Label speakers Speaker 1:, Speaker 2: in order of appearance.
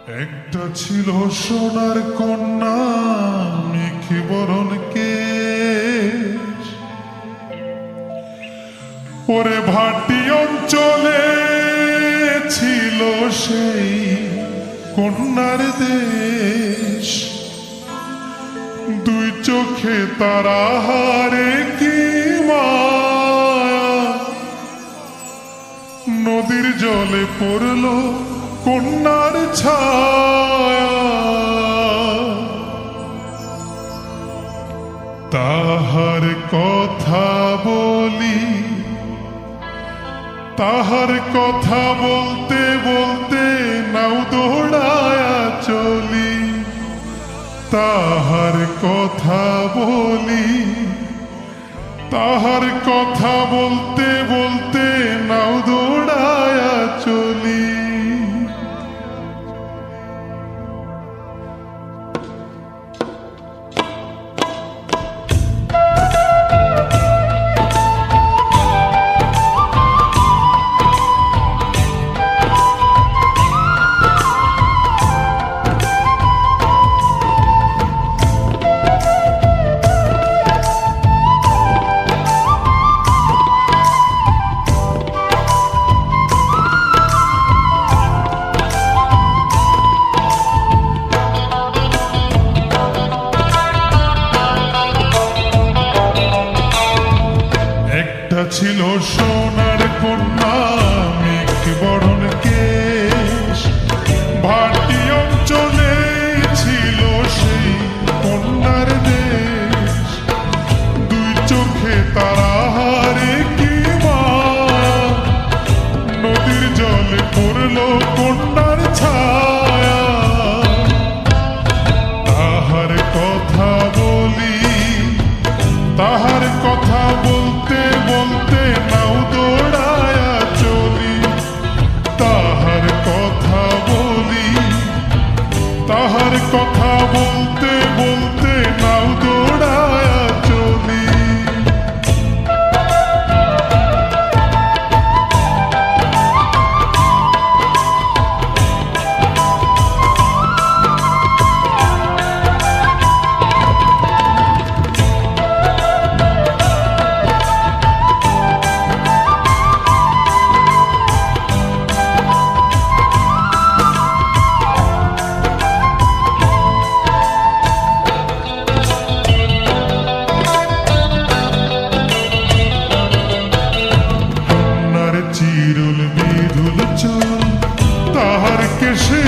Speaker 1: একটা ছিল সোনার কন্যা মেখে বরণ কেশ, ওরে ভাটি অঞ্চলে ছিল সেই কন্যার দেশ। দুই চোখে তারা হারে কি মায়া, নদীর জলে পড়ল কন্যার ছায়া। তাহার কথা বলি, তাহার কথা বলতে বলতে নাও দৌড়ায়া চলি। তাহার কথা বলি, তাহার কথা বলতে